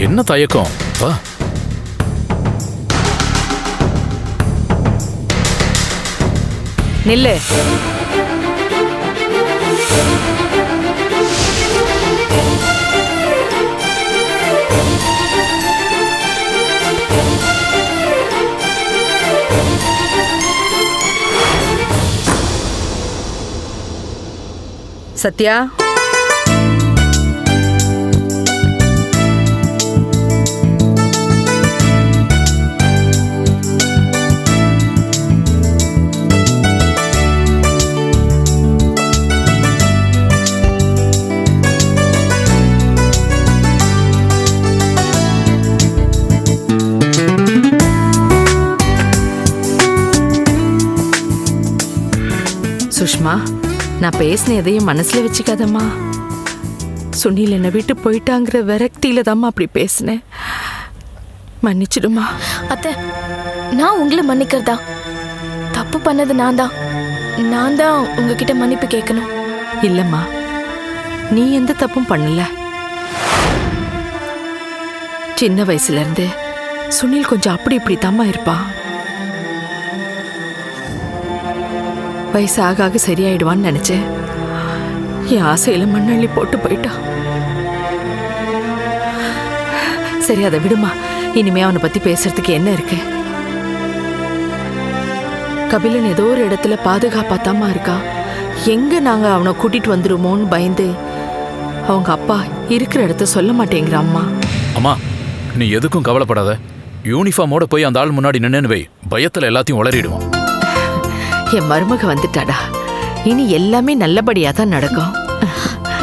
என்ன தயக்கம்? வா. நில்லு. சத்யா, சுஷ்மா, நான் பேசின எதையும் மனசுல வச்சுக்காதம்மா. சுனில் என்னை விட்டு போயிட்டாங்கிற விரக்தியில தாம்மா அப்படி பேசினேன். மன்னிச்சிடுமா. அத்தை, நான் உங்களை மன்னிக்கிறதா? தப்பு பண்ணது நான் தான் உங்ககிட்ட மன்னிப்பு கேட்கணும். இல்லம்மா, நீ எந்த தப்பும் பண்ணல. சின்ன வயசுல இருந்து சுனில் கொஞ்சம் அப்படி இப்படி தாம்மா இருப்பான். வயசு ஆக ஆக சரியாயிடுவான்னு நினைச்சேன். என் ஆசையில மண்ணள்ளி போட்டு போயிட்டான். சரி, அதை விடுமா. இனிமே அவனை பத்தி பேசுறதுக்கு என்ன இருக்கு? கபிலன் ஏதோ ஒரு இடத்துல பாதுகாப்பாத்தாமா இருக்கா. எங்க நாங்க அவனை கூட்டிட்டு வந்துருமோன்னு பயந்து அவங்க அப்பா இருக்கிற இடத்த சொல்ல மாட்டேங்கிற அம்மா. அம்மா, நீ எதுக்கும் கவலைப்படாத. யூனிஃபார்மோட போய் அந்த ஆள் முன்னாடி நின்னு வை. பயத்துல எல்லாத்தையும் உளறிடுவான். என் மருமக வந்துட்டாடா. இனி எல்லாமே நல்லபடியா தான் நடக்கும்.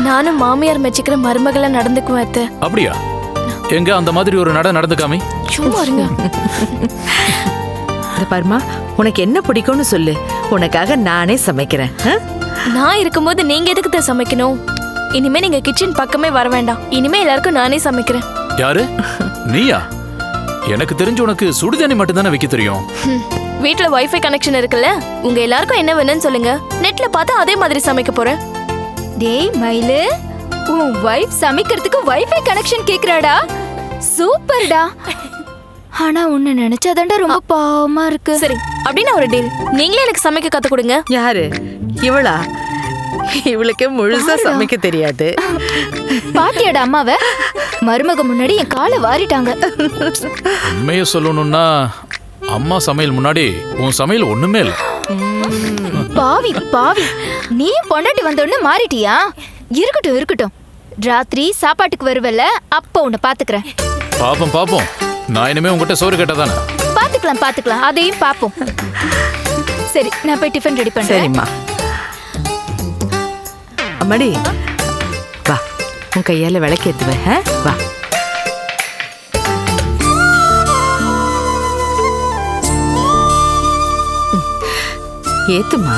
நானும் மாமியார் மெச்சிக்கிற மருமகளா நடந்துக்குவேன் அத்தை. அப்படியா? எங்க அந்த மாதிரி ஒரு நடந்துக்காமி? சும்மா இருங்க. பர்மா, உனக்கு என்ன பிடிக்கும்னு சொல்லு. உனக்காக நானே சமைக்கிறேன். நான் இருக்கும்போது நீங்க எதுக்கு தான் சமைக்கணும்? இனிமே நீங்க கிச்சன் பக்கமே வர வேண்டாம். இனிமே எல்லாருக்கும் நானே சமைக்கிறேன். யாரு? நீயா? எனக்கு தெரிஞ்சு உனக்கு சுடுதண்ணி மட்டும் தானே வைக்க தெரியும். வீட்ல வைஃபை கனெக்ஷன் இருக்குல்ல, உங்க எல்லாருக்கும் என்ன வேணும்னு சொல்லுங்க. நெட்ல பார்த்தா அதே மாதிரி சமைக்க போறேன். டேய் மயிலு, உன் வைஃப் சமைக்கிறதுக்கு வைஃபை கனெக்ஷன் கேக்குறாடா. சூப்பர்டா. ஆனா உன்னை நினைச்சாதான்டா ரொம்ப பாவமா இருக்கு. சரி, அப்படின்னு ஒரு டீல். நீங்களே எனக்கு சமைக்க கத்து கொடுங்க. யாரு? இவளா? இவளுக்கு முழுசா சமைக்க தெரியாது. பாத்தியாடா அம்மாவ? மருமக முன்னாடி என் காலை வாரிட்டாங்க. உண்மையை சொல்லணும்னா அம்மா சமையல் முன்னாடி உன் சமையல் ஒண்ணுமே இல்ல. பாவி பாவி, நீயும் பொண்டாட்டி வந்தோன்னு மாறிட்டியா? இருக்கட்டும் இருக்கட்டும், ராத்திரி சாப்பாட்டுக்கு வருவல்ல, அப்ப உன்னை பாத்துக்கிறேன். பாப்போம். நான் இனிமே உங்ககிட்ட சோறு கேட்டதானே? பாத்துக்கலாம், அதையும் பாப்போம். சரி, நான் போய் டிஃபன் ரெடி பண்றேன். சரிம்மா. அம்மாடி, வா, உன் கையால விளக்கேத்துவேன். வா. ஏத்துமா.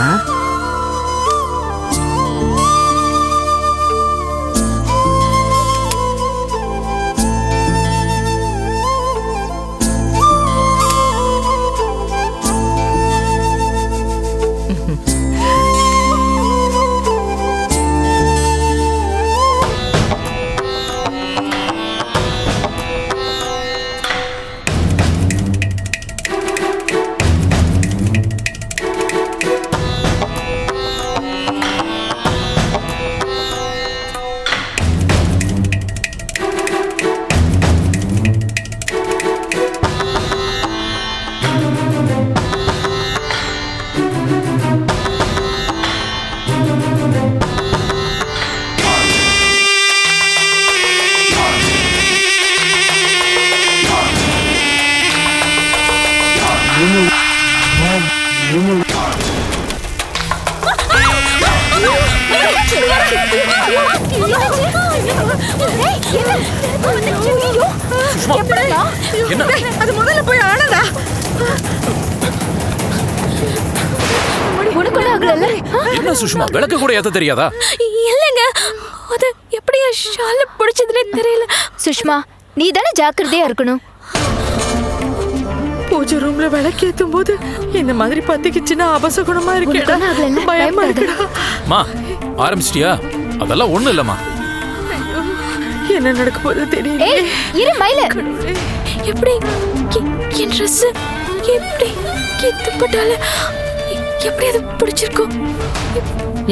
அது முதல்ல போய் ஆனதா? என்ன சுஷ்மா, விளக்கு கூட ஏத்த தெரியாதா? இல்லங்க, அது எப்படியா ஷால பிடிச்சதுனே தெரியல. சுஷ்மா, நீ தானே ஜாக்கிரதையா இருக்கணும். பூஜை ரூம்ல விளக்கேத்தும் போது இந்த மாதிரி பத்திக்கிச்சுன்னா அபசகுணமா இருக்கேடா. பயமா இருக்குடா. மா, ஆரம்பிச்சிட்டியா? அதெல்லாம் ஒண்ணு இல்லம்மா. என்ன நடக்க போகுது தெரியல. ஏய் இரு மயிலு. எப்படி என் ட்ரெஸ் எப்படி துப்பட்டால எப்படி அது பிடிச்சிருக்கும்?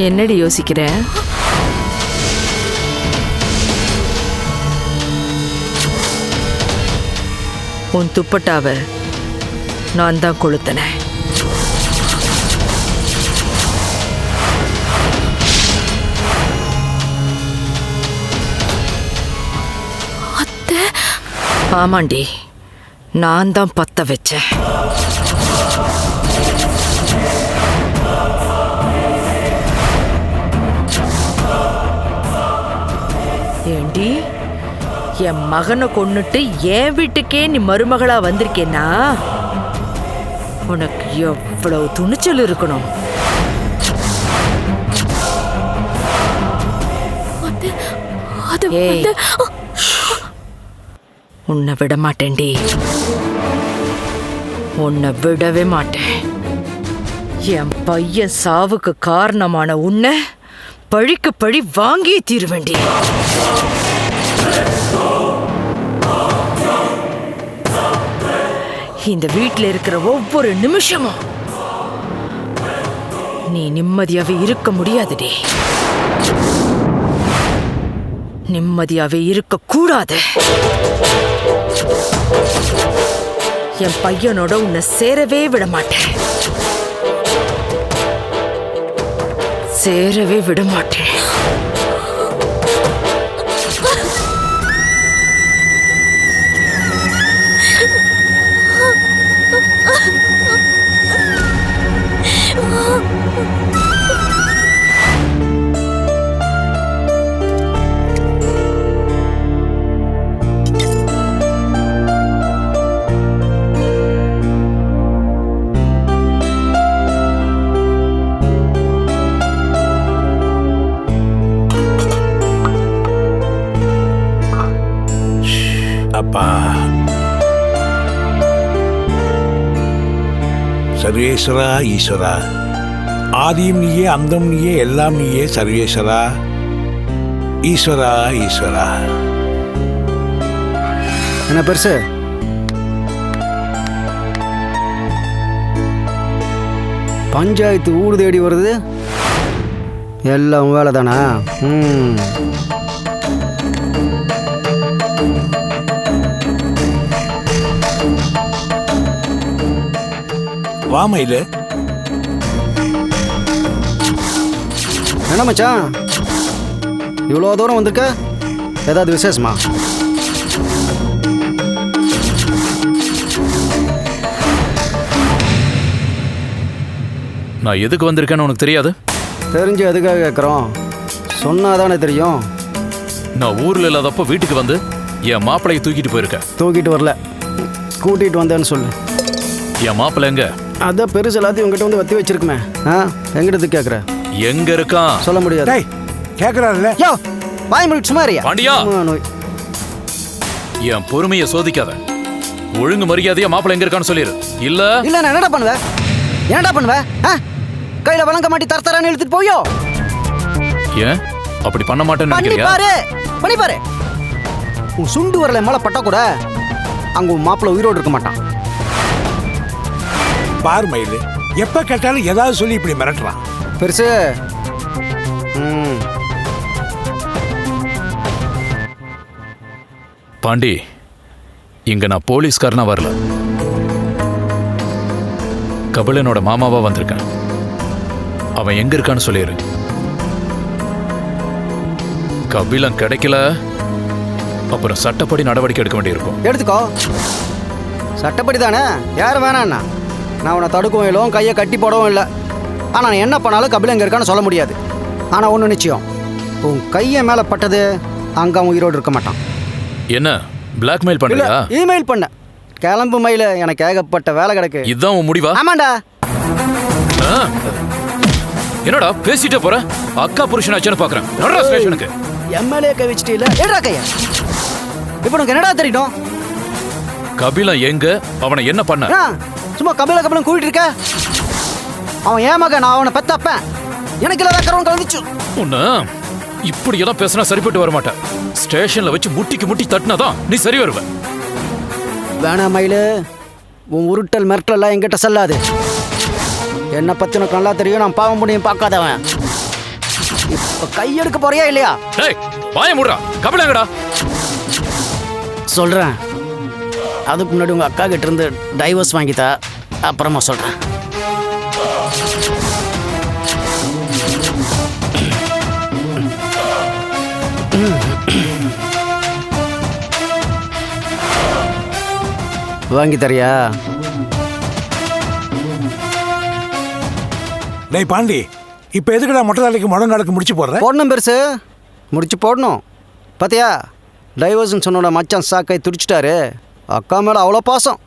என்னடி யோசிக்கிற? உன் துப்பட்டாவை நான் தான் கொளுத்தினேன். ஆமாண்டி, நான் தான் பத்த வச்சேன். ஏண்டி, என் மகனை கொன்னுட்டு என் வீட்டுக்கே நீ மருமகளா வந்திருக்கேன்னா உனக்கு எவ்வளவு துணிச்சல் இருக்கணும். ஏய், உன்னை விட மாட்டேன்டி, உன்னை விடவே மாட்டேன். என் பையன் சாவுக்கு காரணமான உன்னை பழிக்கு பழி வாங்கியே தீருவேண்டி. இந்த வீட்டில் இருக்கிற ஒவ்வொரு நிமிஷமும் நீ நிம்மதியாவே இருக்க முடியாதுடி. நிம்மதியாவே இருக்க கூடாது. என் பையனோட உன்னை சேரவே விட மாட்டேன். சேரவே விட மாட்டேன். அப்பா சர்வேஸ்வரா ஈஸ்வரா, ஆதியும் நீயே அந்தம் நீயே எல்லாம் நீயே சர்வேஸ்வரா ஈஸ்வரா ஈஸ்வரா. என்ன பெருசு? பஞ்சாயத்து ஊடு தேடி வருது, எல்லாம் வேலை தானா? வா மயிலு. என்ன மச்சான் இவ்வளோ தூரம் வந்திருக்க? ஏதாவது விசேஷமா? நான் எதுக்கு வந்திருக்கேன்னு உனக்கு தெரியாது? தெரிஞ்சு எதுக்காக கேட்குறோம்? சொன்னாதானே தெரியும். நான் ஊர்ல இல்லாதப்போ வீட்டுக்கு வந்து என் மாப்பிளையை தூக்கிட்டு போயிருக்கேன். தூக்கிட்டு வரல, கூட்டிகிட்டு வந்தேன்னு சொல்லு. என் மாப்பிள்ளை எங்க? அதான் பெருசு எல்லாத்தையும் உங்ககிட்ட வந்து வத்தி வச்சிருக்குமே. எங்கிட்ட கேட்குற? எங்க இருக்கான்? சொல்ல முடியாது. கேட்கறாருல்ல? யோ வாய் முடிச்சு சுமாரியா பாண்டியா, நோய். என் பொறுமையை சோதிக்காத. ஒழுங்கு மரியாதையா மாப்பிள்ளை எங்க இருக்கான்னு சொல்லிடு. இல்ல இல்ல நான் என்னடா பண்ணுவேன்? என்னடா பண்ணுவேன்? கையில வழங்க மாட்டி தரத்தரான்னு இழுத்துட்டு போயோ. ஏன் அப்படி பண்ண மாட்டேன்னு பண்ணி நினைக்கிறியா? பாரு, பண்ணி பாரு. உன் சுண்டு வரல மேல பட்டா கூட அங்க உன் மாப்பிள்ள உயிரோடு இருக்க மாட்டான். பார் மயிலு, எப்ப கேட்டாலும் ஏதாவது சொல்லி இப்படி மிரட்டுறான். பெருசு பாண்டி, இங்க நான் போலீஸ்காரனா வரல, கபிலனோட மாமாவா வந்திருக்கேன். அவன் எங்க இருக்கான்னு சொல்லிடு. கபிலன் கிடைக்கல, அப்புறம் சட்டப்படி நடவடிக்கை எடுக்க வேண்டியிருக்கும். எடுத்துக்கோ, சட்டப்படி தானே, யாரும் வேணாண்ணா. நான் உன்னை தடுக்கவும் இல்லை, கையை கட்டி போடவும் இல்லை. ஆனால் நான் என்ன பண்ணாலும் கபிலன் எங்கே இருக்கான்னு சொல்ல முடியாது. ஆனால் ஒன்று நிச்சயம், உன் கையை மேலே பட்டது அங்கே அவன் உயிரோடு இருக்க மாட்டான். என்ன பிளாக்மெயில் பண்றியா? இமெயில் பண்ண கிளம்பு மயில, எனக்கு ஏகப்பட்ட வேலை கிடக்கு. இதுதான் உன் முடிவா? ஆமாண்டா. என்னடா பேசிட்டே போற? அக்கா புருஷனாச்சுன்னு பாக்குறேன். நடரா ஸ்டேஷனுக்கு. எம்எல்ஏ கை வச்சுட்டு இல்ல, ஏடா கையா. இப்போ உனக்கு என்னடா தெரியணும்? கபிலன் எங்க? அவனை என்ன பண்ண? சும்மா கபிலன் கூட்டிட்டு இருக்க. அவன் ஏன் மகன், நான் அவனை பெத்தப்பேன். எனக்கு இல்லை வைக்கிறவன் கலந்துச்சு. உன்ன இப்படி எல்லாம் பேசினா சரிப்பட்டு வர மாட்டேன். ஸ்டேஷன்ல வச்சு முட்டிக்கு முட்டி தட்டினாதான் நீ சரி வருவ. வேணாம் மயிலு, உன் உருட்டல் மிரட்டல்லாம் என்கிட்ட செல்லாது. என்னை பத்தி உனக்கு நல்லா தெரியும், நான் பாவம் புண்ணியம் பார்க்காதவன். இப்ப கையெடுக்க போறியா இல்லையா? டேய் வாய மூடுடா. கபிலங்கடா. சொல்றேன். அதுக்கு முன்னாடி உங்க அக்கா கிட்ட இருந்து டைவர்ஸ் வாங்கித்தா, அப்புறமா சொல்றேன். வாங்கி தரியா? டேய் பாண்டி, இப்ப எதுக்குடா மொட்டை தலைக்கு முழங்காலுக்கு முடிச்சு போடுற? போடணும் பெருசு, முடிச்சு போடணும். பாத்தியா, டைவர்ஸ்ன்னு சொன்னோட மச்சான் சாக்கை துடிச்சிட்டாரு. அக்கா மேல அவ்வளோ பாசம்.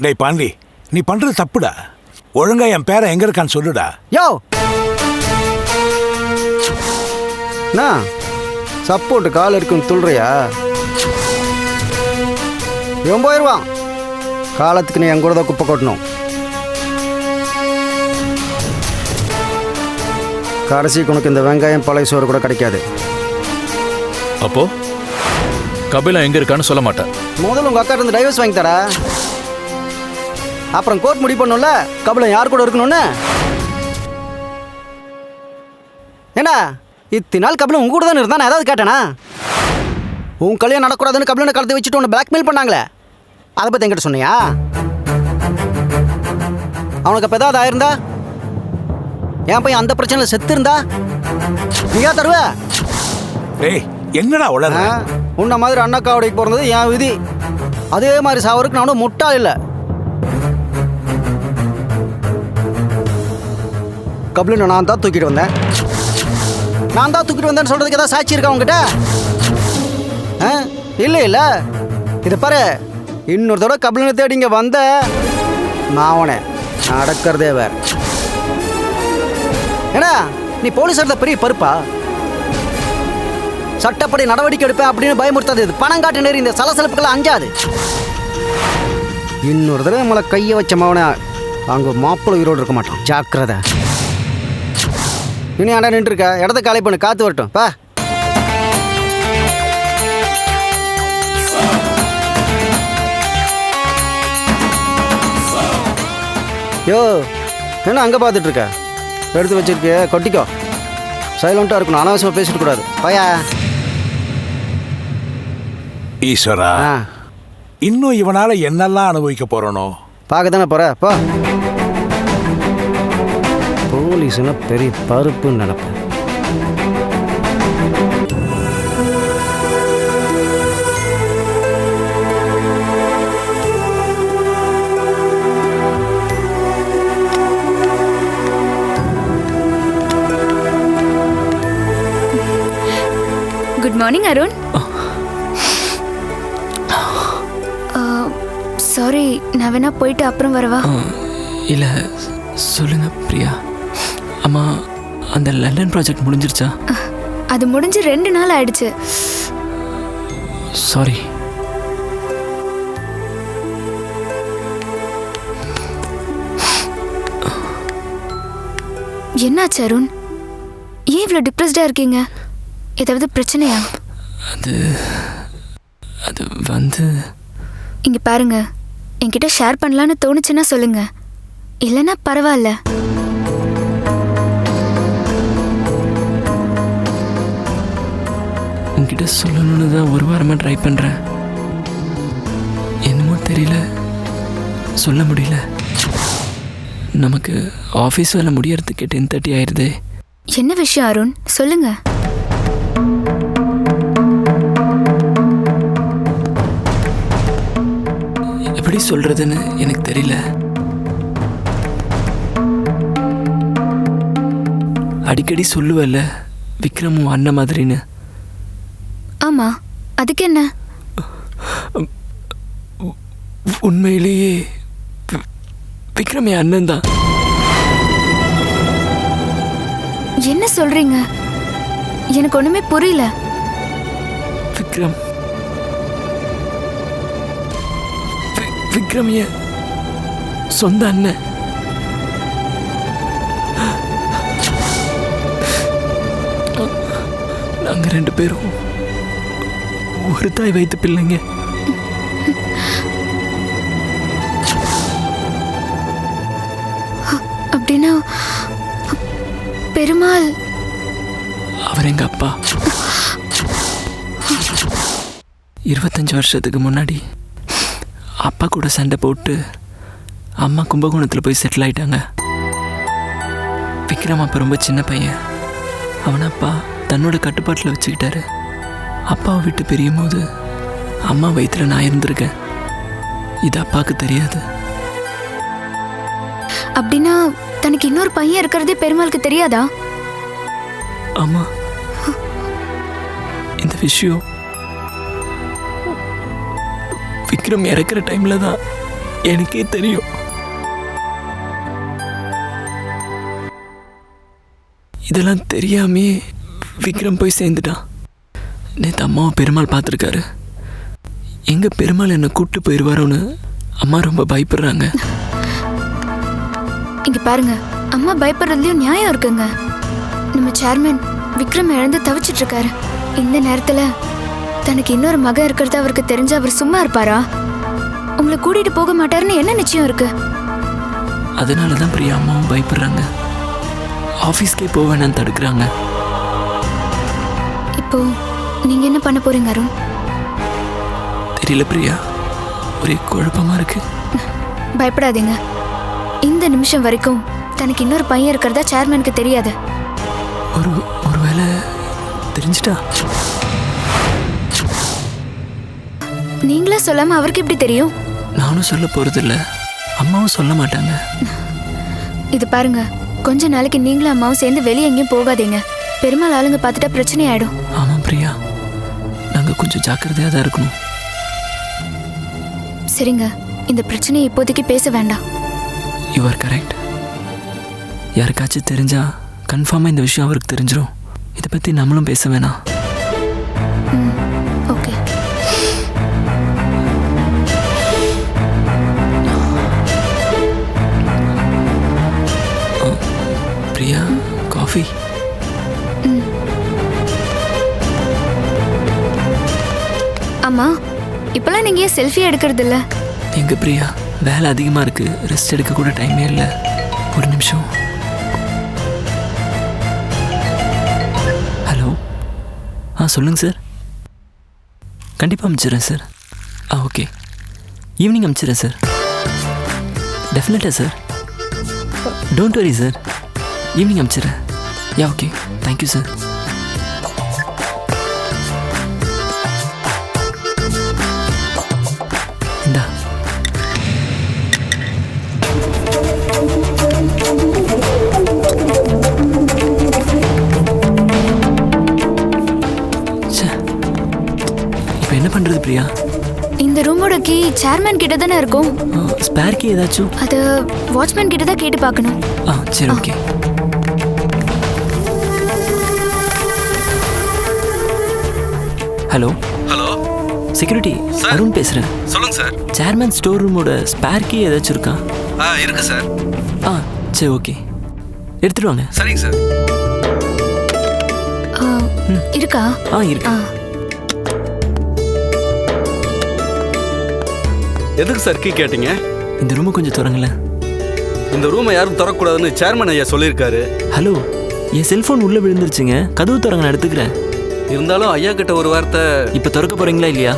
டேய் பாண்டி, நீ பண்றது தப்புடா. ஒழுங்கா என் பேரை எங்க இருக்கான்னு சொல்லுடா. யோ நான் சப்போர்ட்டு கால் இருக்குன்னு துள்றியா? இவன் போயிடுவான். காலத்துக்கு நீ என் கூட தான் குப்பை கொட்டணும். கடைசிக்கு உனக்கு இந்த வெங்காயம் பழைய சோறு கூட கிடைக்காது. அப்போ கபிலா எங்க இருக்கான்னு சொல்ல மாட்டேன். முதல்ல உங்க அக்கா இருந்து டைவர்ஸ் வாங்கி தரா, அப்புறம் கோர்ட் முடிவு பண்ணும்ல கபிலன் யார் கூட இருக்கணும்னு. ஏன்னா இத்தனை நாள் கபிலன் உங்க கூட தானே இருந்தா, நான் ஏதாவது கேட்டேனா? உன் கல்யாணம் நடக்கூடாதுன்னு கபிலனை கலந்து வச்சுட்டு உன்னை பிளாக்மெயில் பண்ணாங்களே, அதை பற்றி என்கிட்ட சொன்னியா? அவனுக்கு அப்போ ஏதாவது ஆயிருந்தா, என் பையன் அந்த பிரச்சனையில் செத்து இருந்தா நீயா தருவ? டேய் என்னடா உளற? உன்ன மாதிரி அண்ணாக்கா உடைக்கு பிறந்தது என் விதி. அதே மாதிரி சாவருக்கு நானும் முட்டாள் இல்லை. கபிலனை நான் தான் தூக்கிட்டு வந்தேன். நான் தான் தூக்கிட்டு வந்தேன்னு சொல்றதுக்கு ஏதாவது சாட்சி இருக்கா உங்ககிட்ட? இல்லை இல்லை, இதை பாரு, இன்னொரு தடவை கபிலனை தேடி இங்கே வந்த மாவனே நடக்கிறதே வேற. ஏன்னா நீ போலீஸ் எடுத்த பெரிய பருப்பா? சட்டப்படி நடவடிக்கை எடுப்பேன் அப்படின்னு பயமுறுத்தாது. இது பணம் காட்டு நேரம் இந்த சலசலப்புக்கெல்லாம் அஞ்சாது. இன்னொரு தடவை நம்மளை கையை வச்ச மாவனை அங்கே மாப்பிள்ளை உயிரோடு இருக்க மாட்டான். ஜாக்கிரதை. இனி ஆண்டா நின்று இருக்க இடத்த காலி பண்ணு, காத்து வரட்டும். பா யோ, என்ன அங்கே பார்த்துட்டு இருக்க? எடுத்து வச்சிருக்க கொட்டிக்கோ. சைலண்டாக இருக்கணும், அனாவசியமாக பேசிட்டு கூடாது. பையா ஈஸ்வரா, இன்னும் இவனால என்னெல்லாம் அனுபவிக்க போறனோ? பார்க்க தானே போற. போ. போலீஸ்னா பெரிய பருப்புன்னு நினைப்பேன். Good morning Arun. சாரி, நான் வேணா போயிட்டு அப்புறம் வரவா? இல்லை சொல்லுங்க பிரியா. அம்மா, அந்த லண்டன் ப்ராஜெக்ட் முடிஞ்சிருச்சா? அது முடிஞ்சு 2 நாள் ஆயிடுச்சு. சாரி. என்னாச்சு அருண்? ஏன் இவ்வளோ டிப்ரெஸ்டாக இருக்கீங்க? ஏதாவது பிரச்சனையா? அது வந்து இங்கே பாருங்க, என்கிட்ட ஷேர் பண்ணலான்னு தோணுச்சுன்னா சொல்லுங்க, இல்லைன்னா பரவாயில்ல. உங்ககிட்ட சொல்லணும்னு தான் ஒரு வாரமாக ட்ரை பண்ணுறேன். என்னமோ தெரியல, சொல்ல முடியல. நமக்கு ஆஃபீஸ் வேலை முடியறதுக்கு 10:30 ஆயிடுது. என்ன விஷயம் அருண், சொல்லுங்க. எப்படி சொல்றதுன்னு எனக்கு தெரியல. அடிக்கடி சொல்லுவல்ல விக்ரம் உன் அண்ணன் மாதிரின்னு. ஆமா, அதுக்கு என்ன? உண்மையிலேயே விக்ரம் என் அண்ணன் தான். என்ன சொல்றீங்க? எனக்கு ஒண்ணுமே புரியல. விக்ரம் என் சொந்த அண்ணன். நாங்க 2 பேரும் ஒரு தாய் வைத்த பிள்ளைங்க. அப்படின்னா பெருமாள் அவர் எங்க அப்பா. 25 வருஷத்துக்கு முன்னாடி அப்பா கூட சண்டை போட்டு அம்மா கும்பகோணத்தில் போய் செட்டில் ஆயிட்டாங்க. விக்ரம் அப்பா ரொம்ப சின்ன பையன். அவனை அப்பா தன்னோட கட்டுப்பாட்டில் வச்சுக்கிட்டாரு. அப்பாவை விட்டு பிரியும் போது அம்மா வயிற்றுல நான் இருந்திருக்கேன். இது அப்பாவுக்கு தெரியாது. அப்படின்னா தனக்கு இன்னொரு பையன் இருக்கிறதே பெருமாளுக்கு தெரியாதா? ஆமா, இந்த விஷயம் விக்ரம் இறக்குற டைம்ல தான் எனக்கே தெரியும். இதெல்லாம் தெரியாமே விக்ரம் போய் சேர்ந்துட்டான். நேற்று அம்மாவை பெருமாள் பார்த்துருக்காரு. எங்க பெருமாள் என்னை கூப்பிட்டு போயிடுவாரோன்னு அம்மா ரொம்ப பயப்படுறாங்க. இங்க பாருங்க, அம்மா பயப்படுறதுலயும் நியாயம் இருக்குங்க. நம்ம சேர்மன் விக்ரம் இழந்து தவிச்சிட்டு இருக்காரு. இந்த நேரத்துல தனக்கு இன்னொரு மகன் இருக்கிறது அவருக்கு தெரிஞ்சு அவர் சும்மா இருப்பாரா? உங்களை கூட்டிட்டு போக மாட்டாருன்னு என்ன நிச்சயம் இருக்கு? அதனாலதான் பிரியா அம்மாவும் பயப்படுறாங்க. ஆஃபீஸ்க்கே போக வேணான்னு தடுக்கிறாங்க. இப்போ நீங்க என்ன பண்ண போறீங்க அருண்? தெரியல பிரியா, ஒரே குழப்பமா இருக்கு. பயப்படாதீங்க. இந்த நிமிஷம் வரைக்கும் தனக்கு இன்னொரு பையன் இருக்கிறதா சேர்மனுக்கு தெரியாது. ஒருவேளை தெரிஞ்சிட்டா? நீங்களே சொல்லாம அவருக்கு எப்படி தெரியும்? நானும் சொல்ல போறதில்ல, அம்மாவும் சொல்ல மாட்டாங்க. இது பாருங்க, கொஞ்ச நாளைக்கு நீங்களும் அம்மாவும் சேர்ந்து வெளியே எங்கேயும் போகாதீங்க. பெருமாள் ஆளுங்க பார்த்துட்டா பிரச்சனை ஆயிடும். ஆமாம் பிரியா, நாங்க கொஞ்சம் ஜாக்கிரதையா தான் இருக்கணும். சரிங்க, இந்த பிரச்சனையை இப்போதைக்கு பேச வேண்டாம். You are correct. யாருக்காச்சும் தெரிஞ்சா கன்ஃபார்மாக இந்த விஷயம் அவருக்கு தெரிஞ்சிடும். இதை பற்றி நம்மளும் பேச வேணாம். ஓகே. பிரியா, காஃபி. அம்மா, இப்பெல்லாம் நீங்க ஏன் செல்ஃபி எடுக்கிறது இல்ல? எங்க பிரியா, வேலை அதிகமாக இருக்கு, ரெஸ்ட் எடுக்க கூட டைமே இல்லை. ஒரு நிமிஷம். ஹலோ, சொல்லுங்கள் சார். கண்டிப்பாக அனுப்பிச்சிடுறேன் சார். ஓகே, ஈவினிங் அனுப்பிச்சிடுறேன் சார். டெஃபினட்டாக sir, don't worry sir, evening அனுப்பிச்சிடுறேன். Okay, thank you sir. இந்தா. இப்போ என்ன பண்ணுறது பிரியா? இந்த ரூமோட கீ சேர்மன் கிட்ட தானே இருக்கும். ஸ்பேர் கீ ஏதாச்சும்? அது வாட்ச்மேன் கிட்ட தான் கேட்டு பார்க்கணும். சரி, okay. Hello hello, security, Arun பேசுகிறேன். சொல்லுங்க சார். சேர்மன் ஸ்டோர் ரூமோட ஸ்பேர் கீ ஏதாச்சும் இருக்கா? இருக்கு சார். சரி, ஓகே, எடுத்துட்டு வாங்க. சரிங்க சார். இருக்கா? இருக்கு. எதுக்கு சார் கீ கேட்டீங்க? இந்த ரூமை கொஞ்சம் திறங்களேன். இந்த ரூமை யாரும் திறக்கக்கூடாதுன்னு சேர்மன் ஐயா சொல்லியிருக்காரு. ஹலோ, என் செல்ஃபோன் உள்ளே விழுந்துருச்சுங்க, கதவு திறங்க, நான் எடுத்துக்கிறேன். இருந்தாலும் ஐயா கிட்ட ஒரு வார்த்தை. இப்போ திறக்க போகிறீங்களா இல்லையா?